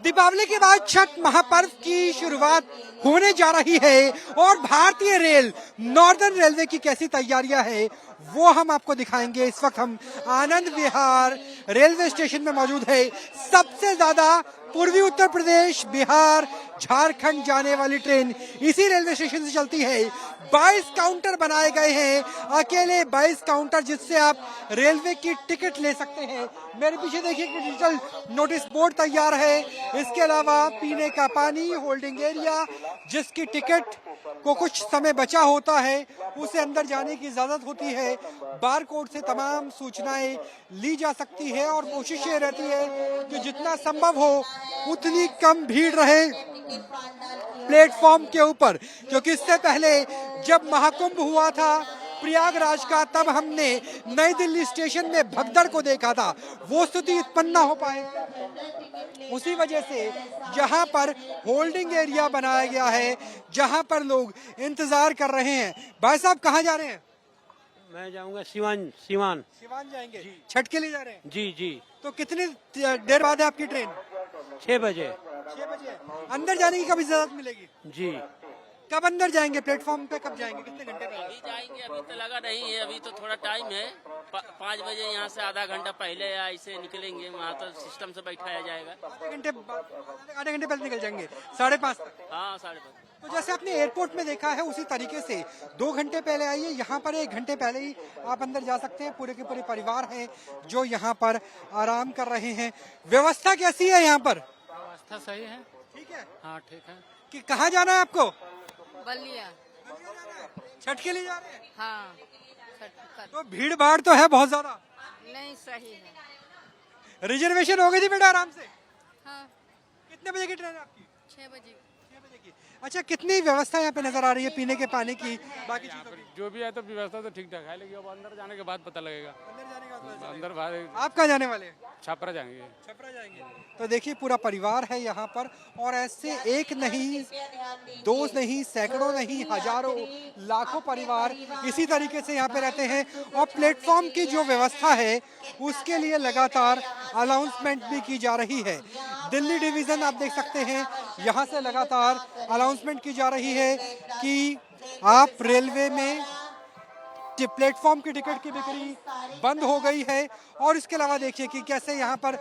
दीपावली के बाद छठ महापर्व की शुरुआत होने जा रही है और भारतीय रेल नॉर्दर्न रेलवे की कैसी तैयारियां है वो हम आपको दिखाएंगे। इस वक्त हम आनंद विहार रेलवे स्टेशन में मौजूद है। सबसे ज्यादा पूर्वी उत्तर प्रदेश, बिहार, झारखंड जाने वाली ट्रेन इसी रेलवे स्टेशन से चलती है। 22 काउंटर बनाए गए हैं, अकेले 22 काउंटर जिससे आप रेलवे की टिकट ले सकते हैं। मेरे पीछे देखिए कि डिजिटल नोटिस बोर्ड तैयार है। इसके अलावा पीने का पानी, होल्डिंग एरिया, जिसकी टिकट को कुछ समय बचा होता है उसे अंदर जाने की इजाजत होती है। बार कोड से तमाम सूचनाएं ली जा सकती है और कोशिश ये रहती है कि जितना संभव हो उतनी कम भीड़ रहे प्लेटफॉर्म के ऊपर, क्योंकि इससे पहले जब महाकुंभ हुआ था प्रयागराज का, तब हमने नई दिल्ली स्टेशन में भगदड़ को देखा था। वो स्थिति उत्पन्न ना हो पाए, उसी वजह से यहाँ पर होल्डिंग एरिया बनाया गया है जहाँ पर लोग इंतजार कर रहे हैं। भाई साहब कहाँ जा रहे हैं? मैं जाऊंगा सिवान। सिवान जाएंगे? छठ के लिए जा रहे हैं? जी जी। तो कितनी देर बाद है आपकी ट्रेन? 6 बजे। 6 बजे। अंदर जाने की कब इजाजत मिलेगी? जी। कब अंदर जाएंगे? प्लेटफॉर्म पे कब जाएंगे? कितने घंटे पहले? अभी जाएंगे, अभी तो लगा नहीं है, अभी तो थोड़ा टाइम है। 5 बजे यहाँ से आधा घंटा पहले या ऐसे निकलेंगे, वहाँ तो सिस्टम से बैठाया जाएगा। आधे घंटे पहले निकल जाएंगे, 5:30 तक। हाँ 5:30। तो जैसे आपने एयरपोर्ट में देखा है उसी तरीके से 2 घंटे पहले आइए, यहाँ पर 1 घंटे पहले ही आप अंदर जा सकते हैं। पूरे के पूरे परिवार हैं जो यहाँ पर आराम कर रहे हैं। व्यवस्था कैसी है यहाँ पर? व्यवस्था सही है। ठीक है। हाँ ठीक है। कि कहाँ जाना है आपको? बलिया। छठ के लिए जा रहे हैं? हाँ। तो भीड़ भाड़ तो है बहुत ज्यादा? नहीं, सही है। रिजर्वेशन हो गई थी बेटा आराम से? हाँ। कितने बजे की ट्रेन है आपकी? 6 बजे। 6 बजे की। अच्छा, कितनी व्यवस्था यहाँ पे नजर आ रही है पीने के पानी की, बाकी चीजों की? जो भी है तो व्यवस्था तो ठीक ठाक है, लेकिन अब अंदर जाने के बाद पता लगेगा। अंदर जाने का पता चलेगा। अंदर बाहर आप कहाँ जाने वाले हैं? छापरा जाएंगे। छपरा जाएंगे। तो देखिए पूरा परिवार है यहाँ पर और ऐसे एक नहीं, 2 नहीं, सैकड़ों नहीं, हजारों, लाखों परिवार इसी तरीके से यहाँ पे रहते हैं। और प्लेटफॉर्म की जो व्यवस्था है उसके लिए लगातार अनाउंसमेंट भी की जा रही है। दिल्ली डिवीजन आप देख सकते हैं, यहाँ से लगातार अनाउंसमेंट की जा रही है कि आप रेलवे में प्लेटफॉर्म की टिकट की बिक्री बंद हो गई है। और इसके अलावा देखिए कि कैसे यहाँ पर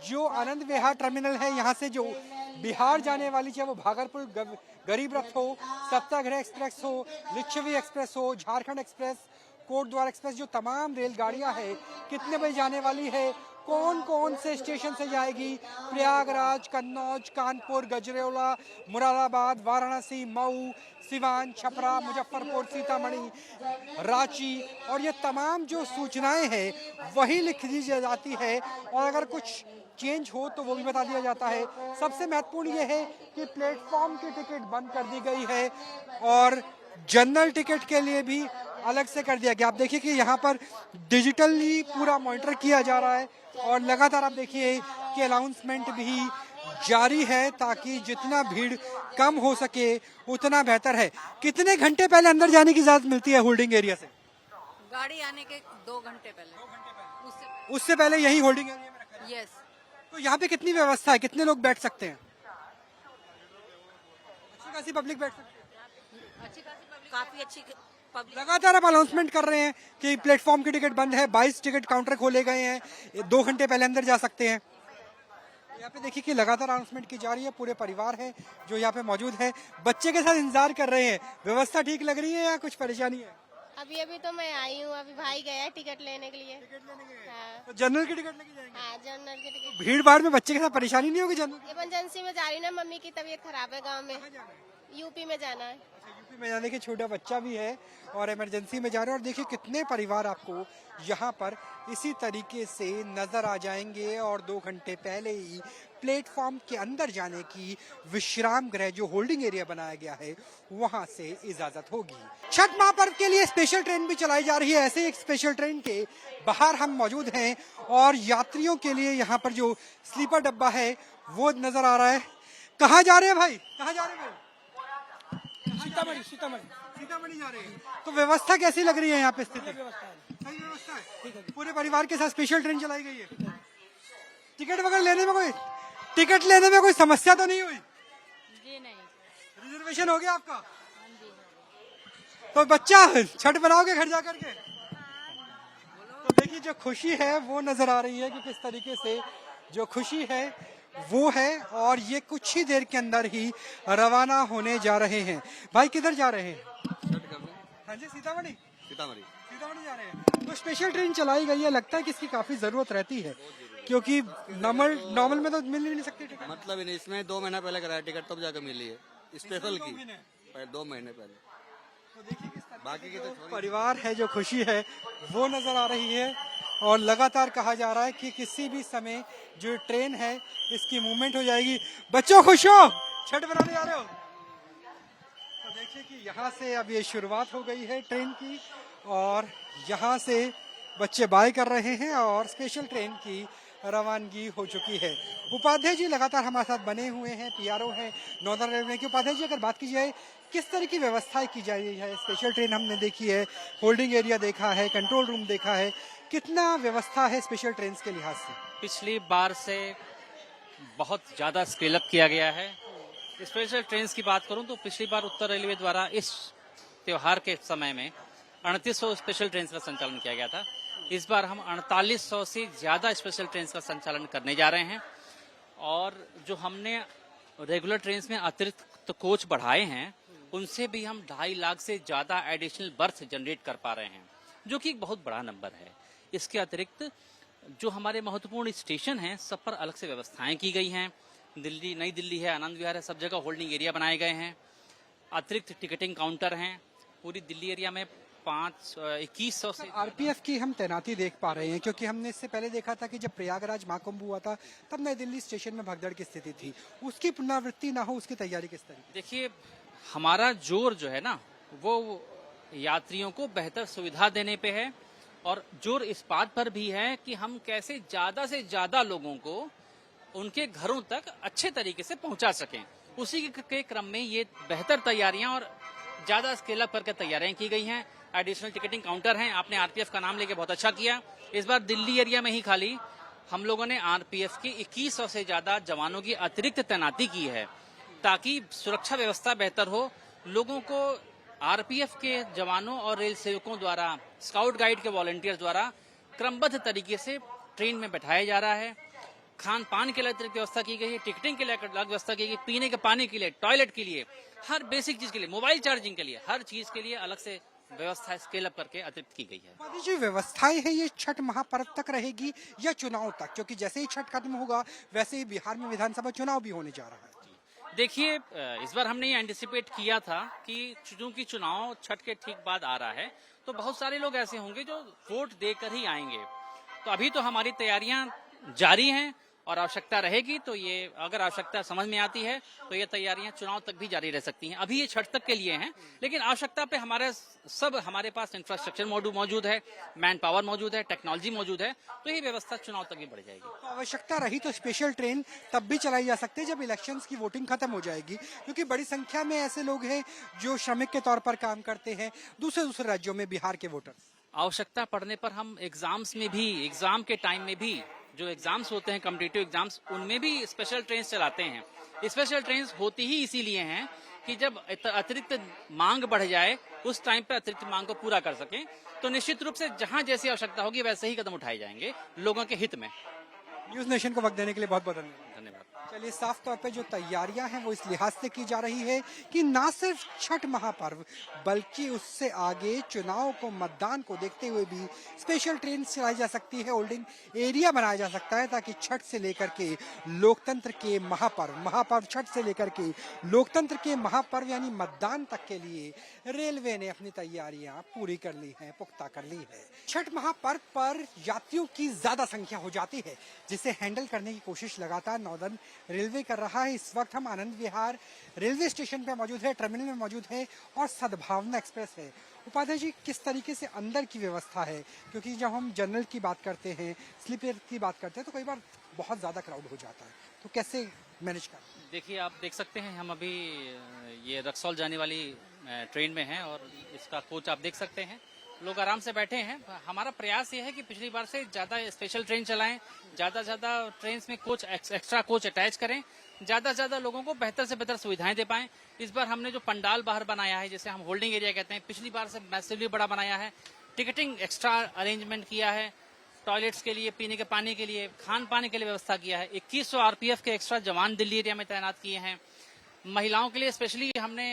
जो आनंद विहार टर्मिनल है, यहाँ से जो बिहार जाने वाली, चाहे वो भागलपुर गरीब रथ हो, सत्याग्रह एक्सप्रेस हो, लिच्छवी एक्सप्रेस हो, झारखंड एक्सप्रेस, कोटद्वार एक्सप्रेस, जो तमाम रेलगाड़ियां हैं कितने बजे जाने वाली है, कौन कौन से स्टेशन से जाएगी, प्रयागराज, कन्नौज, कानपुर, गजरेवाला, मुरादाबाद, वाराणसी, मऊ, सिवान, छपरा, मुजफ्फरपुर, सीतामढ़ी, रांची, और ये तमाम जो सूचनाएं हैं वही लिख दी जाती है। और अगर कुछ चेंज हो तो वो भी बता दिया जाता है। सबसे महत्वपूर्ण ये है कि प्लेटफॉर्म की टिकट बंद कर दी गई है और जनरल टिकट के लिए भी अलग से कर दिया गया। आप देखिए कि यहाँ पर डिजिटली पूरा मॉनिटर किया जा रहा है और लगातार आप देखिए कि अनाउंसमेंट भी जारी है ताकि जितना भीड़ कम हो सके उतना बेहतर है। कितने घंटे पहले अंदर जाने की इजाजत मिलती है होल्डिंग एरिया से? गाड़ी आने के 2 घंटे पहले। उससे पहले यही होल्डिंग एरिया में रखा है? यस। तो यहाँ पे कितनी व्यवस्था है, कितने लोग बैठ सकते हैं? अच्छी खासी पब्लिक बैठ सकती है। अच्छी खासी पब्लिक, काफी अच्छी पब्लिक। लगातार आप अनाउंसमेंट कर रहे हैं कि प्लेटफॉर्म की टिकट बंद है, 22 टिकट काउंटर खोले गए हैं, 2 घंटे पहले अंदर जा सकते हैं। यहाँ पे देखिए कि लगातार अनाउंसमेंट की जा रही है। पूरे परिवार है जो यहाँ पे मौजूद है, बच्चे के साथ इंतजार कर रहे हैं। व्यवस्था ठीक लग रही है या कुछ परेशानी है? अभी तो मैं आई हूँ, अभी भाई गया है टिकट लेने के लिए। हाँ। तो जनरल की टिकट लेके जाएंगे? हाँ, जनरल की टिकट। भीड़ भाड़ में बच्चे के साथ परेशानी नहीं होगी जनरल? इमरजेंसी में जा रही ना, मम्मी की तबीयत खराब है गांव में। यूपी में जाना है। यूपी में जाने के छोटा बच्चा भी है और इमरजेंसी में जा रहे हैं। और देखिए कितने परिवार आपको यहाँ पर इसी तरीके से नजर आ जाएंगे और 2 घंटे पहले ही प्लेटफॉर्म के अंदर जाने की विश्राम गृह जो होल्डिंग एरिया बनाया गया है वहां से इजाजत होगी। छठ महापर्व के लिए स्पेशल ट्रेन भी चलाई जा रही है। ऐसे एक स्पेशल ट्रेन के बाहर हम मौजूद हैं और यात्रियों के लिए यहाँ पर जो स्लीपर डब्बा है वो नजर आ रहा है। कहाँ जा रहे हैं भाई? कहाँ जा रहे हैं भाई? सीतामढ़ी जा रहे हैं। तो व्यवस्था कैसी लग रही है यहाँ पे? स्थिति सही व्यवस्था है? पूरे परिवार के साथ स्पेशल ट्रेन चलाई गई है। टिकट वगैरह लेने में कोई टिकट लेने में कोई समस्या तो नहीं हुई? जी नहीं। रिजर्वेशन हो गया आपका? तो बच्चा छठ बनाओगे घर जाकर के? तो देखिए जो खुशी है वो नजर आ रही है कि किस तरीके से जो खुशी है वो है, और ये कुछ ही देर के अंदर ही रवाना होने जा रहे हैं। भाई किधर जा रहे हैं? हाँ जी, सीतामढ़ी। सीतामढ़ी सीतामढ़ी जा रहे हैं। तो स्पेशल ट्रेन चलाई गई है, लगता है कि इसकी काफी जरूरत रहती है, क्योंकि नॉर्मल में तो मिल ही नहीं सकती टिकट। मतलब ही नहीं, इसमें 2 महीना पहले कराया टिकट तब जाकर मिली है, स्पेशल की 2 महीने पहले। तो देखिए किस तरह बाकी की तो जो छोड़ी। परिवार है, जो खुशी है वो नजर आ रही है, और लगातार कहा जा रहा है कि किसी भी समय जो ट्रेन है इसकी मूवमेंट हो जाएगी। बच्चों खुश हो, छठ बनाने जा रहे हो? तो देखिए कि यहाँ से अब ये शुरुआत हो गई है ट्रेन की, और यहाँ से बच्चे बाय कर रहे हैं और स्पेशल ट्रेन की रवानगी हो चुकी है। उपाध्याय जी लगातार हमारे साथ बने हुए हैं, पीआरओ है नॉर्दर्न रेलवे के। उपाध्याय जी, अगर बात की जाए किस तरह की व्यवस्थाएं की जा रही है? स्पेशल ट्रेन हमने देखी है, होल्डिंग एरिया देखा है, कंट्रोल रूम देखा है, कितना व्यवस्था है स्पेशल ट्रेन के लिहाज से? पिछली बार से बहुत ज़्यादा स्केल अप किया गया है। स्पेशल ट्रेन की बात करूं तो पिछली बार उत्तर रेलवे द्वारा इस त्योहार के समय में 3800 स्पेशल ट्रेन का संचालन किया गया था। इस बार हम 4800 से ज़्यादा स्पेशल ट्रेन का संचालन करने जा रहे हैं, और जो हमने रेगुलर ट्रेन में अतिरिक्त कोच बढ़ाए हैं उनसे भी हम 2.5 लाख से ज़्यादा एडिशनल बर्थ जनरेट कर पा रहे हैं, जो कि एक बहुत बड़ा नंबर है। इसके अतिरिक्त जो हमारे महत्वपूर्ण स्टेशन हैं सब पर अलग से व्यवस्थाएं की गई हैं। दिल्ली, नई दिल्ली है, आनंद विहार है, सब जगह होल्डिंग एरिया बनाए गए हैं। अतिरिक्त टिकटिंग काउंटर हैं। पूरी दिल्ली एरिया में 2100 से आरपीएफ की हम तैनाती देख पा रहे हैं, क्योंकि हमने इससे पहले देखा था कि जब प्रयागराज महाकुंभ हुआ था तब नई दिल्ली स्टेशन में भगदड़ की स्थिति थी। उसकी पुनरावृत्ति ना हो, उसकी तैयारी किस तरीके? देखिए, हमारा जोर जो है ना वो यात्रियों को बेहतर सुविधा देने पे है, और जोर इस बात पर भी है कि हम कैसे ज्यादा से ज्यादा लोगों को उनके घरों तक अच्छे तरीके से पहुंचा सकें। उसी के क्रम में ये बेहतर तैयारियां और ज्यादा स्केल अप करके तैयारियां की गई हैं। एडिशनल टिकटिंग काउंटर हैं। आपने आरपीएफ का नाम लेके बहुत अच्छा किया। इस बार दिल्ली एरिया में ही खाली हम लोगों ने आरपीएफ की 2100 से ज्यादा जवानों की अतिरिक्त तैनाती की है, ताकि सुरक्षा व्यवस्था बेहतर हो। लोगों को आरपीएफ के जवानों और रेल सेवकों द्वारा, स्काउट गाइड के वॉलंटियर्स द्वारा क्रमबद्ध तरीके से ट्रेन में बैठाया जा रहा है। खान पान के लिए अतिरिक्त व्यवस्था की गई है, टिकटिंग के लिए अलग व्यवस्था की गई, पीने के पानी के लिए, टॉयलेट के लिए, हर बेसिक चीज के लिए, मोबाइल चार्जिंग के लिए, हर चीज के लिए अलग से व्यवस्था स्केल अप करके अतिरिक्त की गई है। जो व्यवस्थाएं है ये छठ महापर्व तक रहेगी या चुनाव तक? क्योंकि जैसे ही छठ खत्म होगा वैसे ही बिहार में विधानसभा चुनाव भी होने जा रहा है। देखिए, इस बार हमने ये एंटिसिपेट किया था कि चूंकि चुनाव छठ के ठीक बाद आ रहा है, तो बहुत सारे लोग ऐसे होंगे जो वोट देकर ही आएंगे। तो अभी तो हमारी तैयारियां जारी हैं, और आवश्यकता रहेगी तो ये, अगर आवश्यकता समझ में आती है तो ये तैयारियां चुनाव तक भी जारी रह सकती हैं। अभी ये छठ तक के लिए हैं, लेकिन आवश्यकता पे हमारे पास इंफ्रास्ट्रक्चर मौजूद है, मैन पावर मौजूद है, टेक्नोलॉजी मौजूद है, तो ये व्यवस्था चुनाव तक भी बढ़ जाएगी। तो आवश्यकता रही तो स्पेशल ट्रेन तब भी चलाई जा सकती है जब इलेक्शंस की वोटिंग खत्म हो जाएगी, क्योंकि बड़ी संख्या में ऐसे लोग हैं जो श्रमिक के तौर पर काम करते हैं दूसरे राज्यों में, बिहार के वोटर्स। आवश्यकता पड़ने पर हम एग्जाम्स में भी, एग्जाम के टाइम में भी, जो एग्जाम्स होते हैं कॉम्पिटिटिव एग्जाम्स, उनमें भी स्पेशल ट्रेन चलाते हैं। स्पेशल ट्रेन होती ही इसीलिए हैं कि जब अतिरिक्त मांग बढ़ जाए उस टाइम पे अतिरिक्त मांग को पूरा कर सकें। तो निश्चित रूप से जहां जैसी आवश्यकता होगी वैसे ही कदम उठाए जाएंगे लोगों के हित में। न्यूज नेशन को वक्त देने के लिए बहुत बहुत धन्यवाद। धन्यवाद। चलिए, साफ तौर पे जो तैयारियां हैं वो इस लिहाज से की जा रही है कि ना सिर्फ छठ महापर्व बल्कि उससे आगे चुनाव को, मतदान को देखते हुए भी स्पेशल ट्रेन चलाई जा सकती है, होल्डिंग एरिया बनाया जा सकता है, ताकि छठ से लेकर के लोकतंत्र के महापर्व छठ से लेकर के लोकतंत्र के महापर्व यानी मतदान तक के लिए रेलवे ने अपनी तैयारियां पूरी कर ली हैं, पुख्ता कर ली है। छठ महापर्व पर यात्रियों की ज्यादा संख्या हो जाती है, जिसे हैंडल करने की कोशिश लगातार नॉर्दर्न रेलवे कर रहा है। इस वक्त हम आनंद विहार रेलवे स्टेशन पे मौजूद है, टर्मिनल में मौजूद है, और सद्भावना एक्सप्रेस है। उपाध्याय जी, किस तरीके से अंदर की व्यवस्था है? क्योंकि जब हम जनरल की बात करते हैं, स्लीपर की बात करते हैं, तो कई बार बहुत ज्यादा क्राउड हो जाता है, तो कैसे मैनेज कर? देखिए, आप देख सकते हैं हम अभी ये रक्सौल जाने वाली ट्रेन में हैं, और इसका कोच आप देख सकते हैं। लोग आराम से बैठे हैं। हमारा प्रयास ये है कि पिछली बार से ज्यादा स्पेशल ट्रेन चलाएं, ज्यादा से ज्यादा ट्रेन में कोच एक्स्ट्रा कोच अटैच करें, ज्यादा से ज्यादा लोगों को बेहतर से बेहतर सुविधाएं दे पाएं। इस बार हमने जो पंडाल बाहर बनाया है, जिसे हम होल्डिंग एरिया कहते हैं, पिछली बार से मैसिवली बड़ा बनाया है। टिकटिंग एक्स्ट्रा अरेंजमेंट किया है, टॉयलेट्स के लिए, पीने के पानी के लिए, खान पाने के लिए व्यवस्था किया है। 2100 आरपीएफ के एक्स्ट्रा जवान दिल्ली एरिया में तैनात किए हैं। महिलाओं के लिए स्पेशली हमने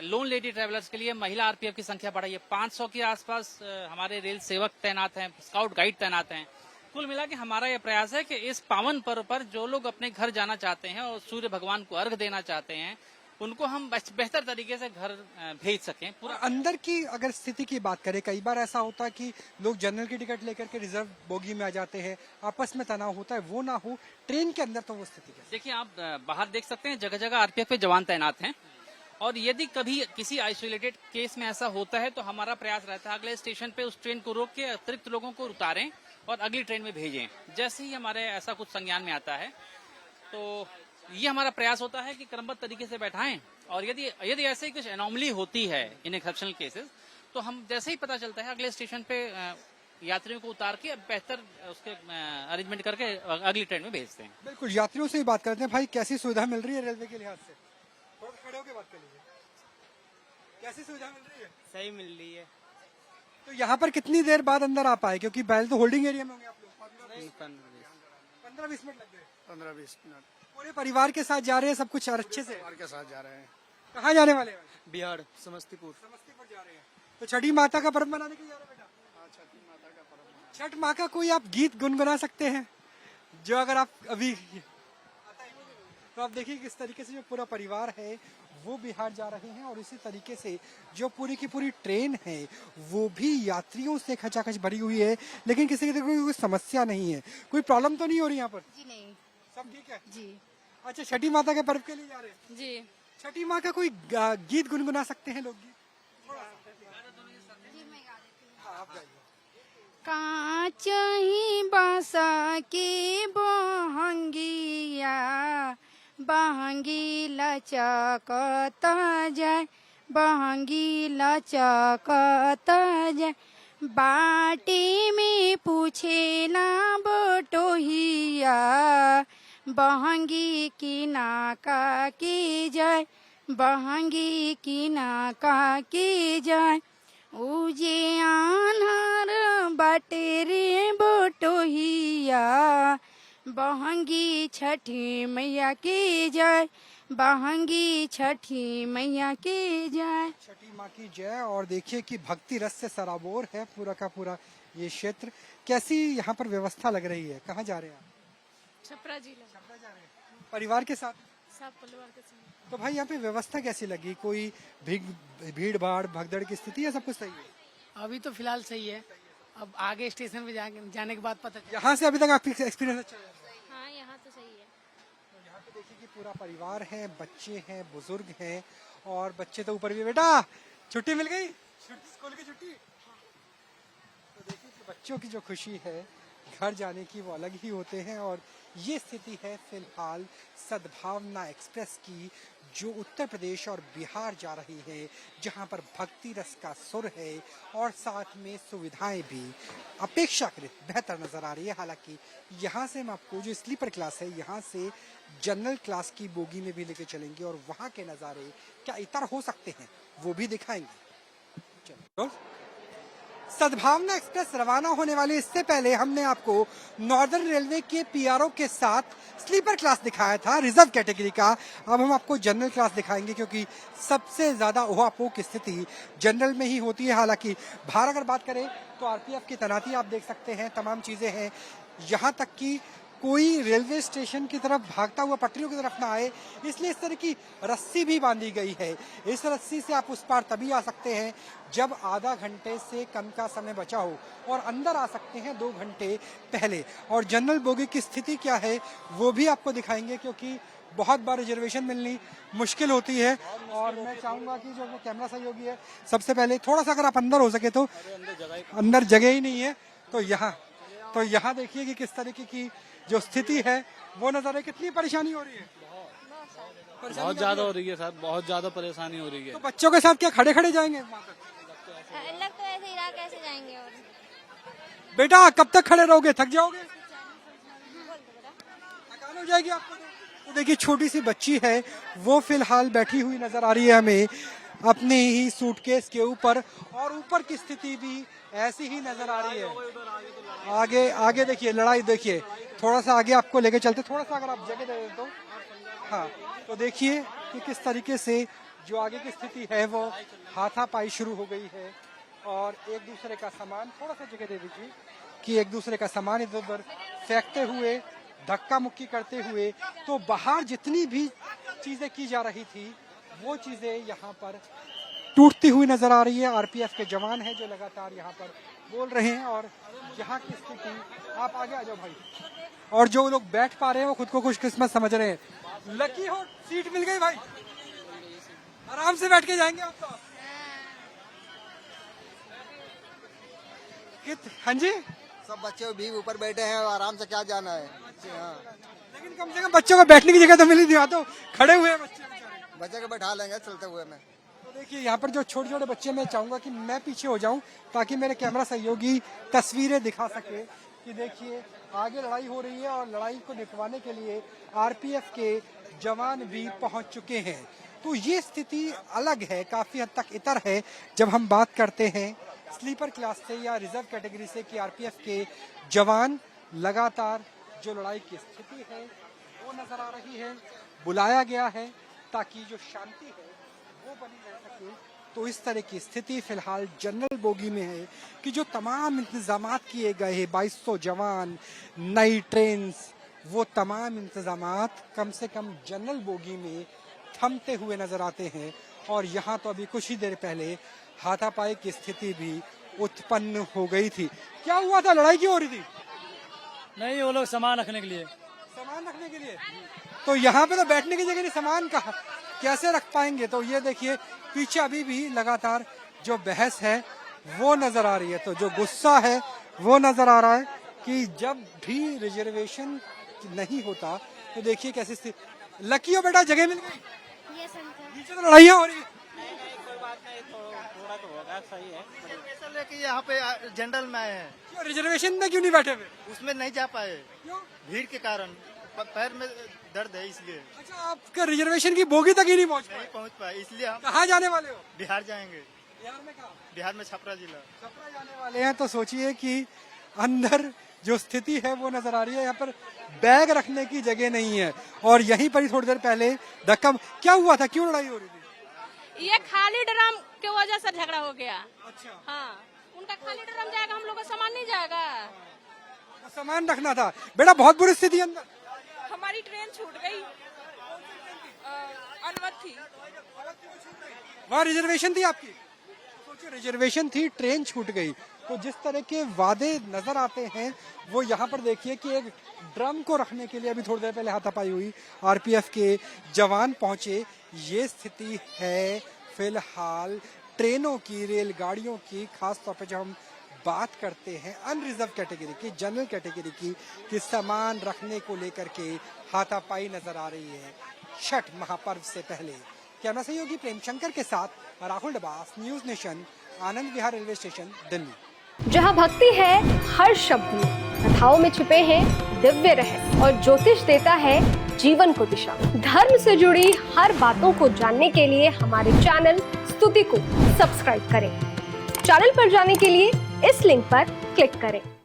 लोन लेडी ट्रैवलर्स के लिए महिला आरपीएफ की संख्या बढ़ाई है। 500 के आसपास हमारे रेल सेवक तैनात हैं, स्काउट गाइड तैनात हैं। कुल मिला के हमारा यह प्रयास है कि इस पावन पर्व पर जो लोग अपने घर जाना चाहते हैं और सूर्य भगवान को अर्घ देना चाहते हैं, उनको हम बेहतर तरीके से घर भेज सकें। पूरा अंदर की अगर स्थिति की बात करें, कई बार ऐसा होता है कि लोग जनरल की टिकट लेकर के रिजर्व बोगी में आ जाते हैं, आपस में तनाव होता है, वो ना हो ट्रेन के अंदर तो वो स्थिति कैसी? देखिए, आप बाहर देख सकते हैं, जगह जगह आरपीएफ के जवान तैनात हैं। और यदि कभी किसी आइसोलेटेड केस में ऐसा होता है तो हमारा प्रयास रहता है अगले स्टेशन पे उस ट्रेन को रोक के अतिरिक्त लोगों को उतारें और अगली ट्रेन में भेजें। जैसे ही हमारे ऐसा कुछ संज्ञान में आता है तो ये हमारा प्रयास होता है कि क्रमबद्ध तरीके से बैठाएं। और यदि ऐसे कुछ एनॉमली होती है इन एक्सेप्शनल केसेस, तो हम जैसे ही पता चलता है अगले स्टेशन पे यात्रियों को उतार के बेहतर उसके अरेंजमेंट करके अगली ट्रेन में भेजते हैं। बिल्कुल, यात्रियों से ही बात करते हैं। भाई, कैसी सुविधा मिल रही है रेलवे के लिहाज से? थोड़ा खड़े होकर बात कर लीजिए। कैसी सुविधा मिल रही है? सही मिल रही है। तो यहाँ पर कितनी देर बाद अंदर आ पाए, क्योंकि पहले तो होल्डिंग एरिया में होंगे आप लोग? 15-20 मिनट लग गए। 15-20 मिनट पूरे परिवार के साथ जा रहे हैं, सब कुछ अच्छे से? परिवार के साथ जा रहे हैं। कहाँ जाने वाले हैं? बिहार, समस्तीपुर। समस्तीपुर जा रहे हैं। तो छठी माता का पर्व मनाने के लिए जा रहे हैं बेटा? हाँ, छठी माता का पर्व। छठ माँ का कोई आप गीत गुनगुना सकते हैं जो अगर आप अभी, तो आप देखिए किस तरीके से जो पूरा परिवार है वो बिहार जा रहे हैं और इसी तरीके से जो पूरी की पूरी ट्रेन है वो भी यात्रियों से खचाखच भरी हुई है, लेकिन किसी की कोई समस्या नहीं है, कोई प्रॉब्लम तो नहीं हो रही यहाँ पर? जी नहीं। सब ठीक है जी। अच्छा, छठी माता के पर्व के लिए जा रहे हैं? जी। छठी माँ का कोई गीत गुनगुना सकते हैं लोकगीत? आप गाइए। काचही बासा के बहंगिया, बहंगी लचकत जाय, बहंगी लचकत जाय। बाटे में पूछेला बटोहिया, बहंगी की नाका की जाय, बहंगी की नाका की जाय। उजे आन्हर बाटे रे बटोहिया, बहंगी छठी मैया की जय, बहंगी छठी मैया की जय। छठी माँ की जय। और देखिए कि भक्ति रस से सराबोर है पूरा का पूरा ये क्षेत्र। कैसी यहाँ पर व्यवस्था लग रही है? कहाँ जा रहे हैं आप? छपरा जिला। छपरा जा रहे हैं परिवार के साथ? सब परिवार के साथ। तो भाई यहाँ पे व्यवस्था कैसी लगी? कोई भीड़ भाड़ भगदड़ की स्थिति है? सब कुछ सही है? अभी तो फिलहाल सही है, अब आगे स्टेशन पे जाने के बाद पता। यहाँ से अभी तक आपकी एक्सपीरियंस अच्छा है? हाँ, यहाँ तो सही है। तो यहाँ पे देखिए कि पूरा परिवार है, बच्चे हैं, बुजुर्ग हैं और बच्चे तो ऊपर भी। बेटा, छुट्टी मिल गई? स्कूल की छुट्टी? तो देखिए कि बच्चों की जो खुशी है घर जाने की वो अलग ही होते हैं। और ये स्थिति है फिलहाल सद्भावना एक्सप्रेस की, जो उत्तर प्रदेश और बिहार जा रही है, जहां पर भक्ति रस का सुर है और साथ में सुविधाएं भी अपेक्षाकृत बेहतर नजर आ रही है। हालांकि यहां से हम आपको जो स्लीपर क्लास है यहां से जनरल क्लास की बोगी में भी लेके चलेंगे और वहां के नज़ारे क्या इतर हो सकते हैं वो भी दिखाएंगे। चलो, सद्भावना एक्सप्रेस रवाना होने वाले इससे पहले हमने आपको नॉर्दर्न रेलवे के पीआरओ के साथ स्लीपर क्लास दिखाया था, रिजर्व कैटेगरी का। अब हम आपको जनरल क्लास दिखाएंगे क्योंकि सबसे ज्यादा ओहापोह की स्थिति जनरल में ही होती है। हालांकि बाहर अगर बात करें तो आरपीएफ की तैनाती आप देख सकते हैं, तमाम चीजें हैं, यहाँ तक कि कोई रेलवे स्टेशन की तरफ भागता हुआ पटरियों की तरफ ना आए, इसलिए इस तरह की रस्सी भी बांधी गई है। इस रस्सी से आप उस पार तभी आ सकते हैं जब आधा घंटे से कम का समय बचा हो और अंदर आ सकते हैं 2 घंटे पहले। और जनरल बोगी की स्थिति क्या है वो भी आपको दिखाएंगे क्योंकि बहुत बार रिजर्वेशन मिलनी मुश्किल होती है। और मैं चाहूंगा कि जो कैमरा सहयोगी है सबसे पहले थोड़ा सा अगर आप अंदर हो सके तो, अंदर जगह ही नहीं है। तो यहाँ देखिए कि किस तरीके की जो स्थिति है वो नजर है। कितनी परेशानी हो रही है? बहुत ज्यादा हो रही है सर, बहुत ज्यादा परेशानी हो रही है। तो बच्चों के साथ क्या खड़े खड़े जाएंगे? लग तो ऐसे नहीं रहा, कैसे जाएंगे और बेटा कब तक खड़े रहोगे, थक जाओगे, थकान हो जाएगी आपको। तो देखिए छोटी सी बच्ची है, वो फिलहाल बैठी हुई नजर आ रही है हमें अपने ही सूटकेस के ऊपर, और ऊपर की स्थिति भी ऐसी ही नजर आ रही है। आगे आगे देखिए लड़ाई, देखिए थोड़ा सा आगे आपको लेके चलते, थोड़ा सा अगर आप जगह दे दे तो। हाँ तो देखिए कि किस तरीके से जो आगे की स्थिति है वो हाथापाई शुरू हो गई है, और एक दूसरे का सामान, थोड़ा सा जगह दे दीजिए, कि एक दूसरे का सामान इधर उधर फेंकते हुए, धक्का मुक्की करते हुए। तो बाहर जितनी भी चीजें की जा रही थी वो चीजें यहाँ पर टूटती हुई नजर आ रही है। आरपीएफ के जवान हैं जो लगातार यहाँ पर बोल रहे हैं, और यहाँ की स्थिति, आप आगे आ जाओ भाई, और जो लोग बैठ पा रहे हैं वो खुद को खुशकिस्मत समझ रहे हैं। लकी हो, सीट मिल गई भाई, आराम से बैठ के जाएंगे आप तो। हाँ जी, सब बच्चे भी ऊपर बैठे हैं और आराम से क्या जाना है। हाँ। लेकिन कम से कम बच्चों को बैठने की जगह तो मिली नहीं, तो खड़े हुए हैं बच्चे बेचारे। बच्चे को बैठा लेंगे चलते हुए में। तो देखिए यहाँ पर जो छोटे छोटे बच्चे, मैं चाहूंगा कि मैं पीछे हो जाऊं ताकि मेरे कैमरा सहयोगी तस्वीरें दिखा सके कि देखिए आगे लड़ाई हो रही है, और लड़ाई को निपटवाने के लिए आरपीएफ के जवान भी पहुंच चुके हैं। तो ये स्थिति अलग है, काफी हद तक इतर है जब हम बात करते हैं स्लीपर क्लास से या रिजर्व कैटेगरी से, कि आरपीएफ के जवान लगातार जो लड़ाई की स्थिति है वो नजर आ रही है, बुलाया गया है ताकि जो शांति है वो बनी रह सके। तो इस तरह की स्थिति फिलहाल जनरल बोगी में है कि जो तमाम इंतजामात किए गए हैं, 2200 जवान, नई ट्रेन, वो तमाम इंतजामात कम से कम जनरल बोगी में थमते हुए नजर आते हैं। और यहाँ तो अभी कुछ ही देर पहले हाथापाई की स्थिति भी उत्पन्न हो गई थी। क्या हुआ था, लड़ाई क्यों हो रही थी? नहीं, वो लोग सामान रखने के लिए। सामान रखने के लिए? तो यहाँ पे तो बैठने की जगह नहीं, सामान कहाँ कैसे रख पाएंगे? तो ये देखिए पीछे अभी भी लगातार जो बहस है वो नजर आ रही है। तो जो गुस्सा है वो नजर आ रहा है कि जब भी रिजर्वेशन नहीं होता तो देखिए कैसी स्थिति। लकी हो बेटा, जगह मिल गई, नीचे तो लड़ाइयाँ हो रही है। सही है, लेके यहाँ पे जनरल में आए हैं। क्यों रिजर्वेशन में क्यों नहीं बैठे हुए? उसमें नहीं जा पाए, क्यों? भीड़ के कारण, पैर में दर्द है इसलिए। अच्छा, आपका रिजर्वेशन की बोगी तक ही नहीं पहुँच पाए, इसलिए हम कहाँ जाने वाले हो? बिहार जाएंगे। बिहार में कहाँ? बिहार में छपरा जिला। छपरा जाने वाले हैं। तो सोचिए कि अंदर जो स्थिति है वो नजर आ रही है। यहाँ पर बैग रखने की जगह नहीं है, और यहीं पर ही थोड़ी देर पहले धक्का। क्या हुआ था, क्यों लड़ाई हो रही थी? ये खाली ड्रम के वजह से झगड़ा हो गया। अच्छा, हाँ, उनका खाली ड्रम जाएगा, हम लोग का सामान नहीं जाएगा। तो सामान रखना था बेटा, बहुत बुरी स्थिति अंदर। हमारी ट्रेन छूट गई, अनवत थी, वहाँ रिजर्वेशन थी आपकी? सोचिए रिजर्वेशन थी, ट्रेन छूट गई। तो जिस तरह के वादे नजर आते हैं वो यहाँ पर देखिए कि एक ड्रम को रखने के लिए अभी थोड़ी देर पहले हाथापाई हुई, आरपीएफ के जवान पहुंचे। ये स्थिति है फिलहाल ट्रेनों की, रेलगाड़ियों की, खास तौर पे जब हम बात करते हैं अनरिजर्व कैटेगरी की, जनरल कैटेगरी की, कि सामान रखने को लेकर के हाथापाई नजर आ रही है छठ महापर्व से पहले। कैमरा सहयोगी प्रेम शंकर के साथ Rahul Dabas, news nation, Anand Vihar railway station, Delhi. जहाँ भक्ति है हर शब्द में, कथाओं में छुपे हैं दिव्य रहस्य, और ज्योतिष देता है जीवन को दिशा। धर्म से जुड़ी हर बातों को जानने के लिए हमारे चैनल स्तुति को सब्सक्राइब करें। चैनल पर जाने के लिए इस लिंक पर क्लिक करें।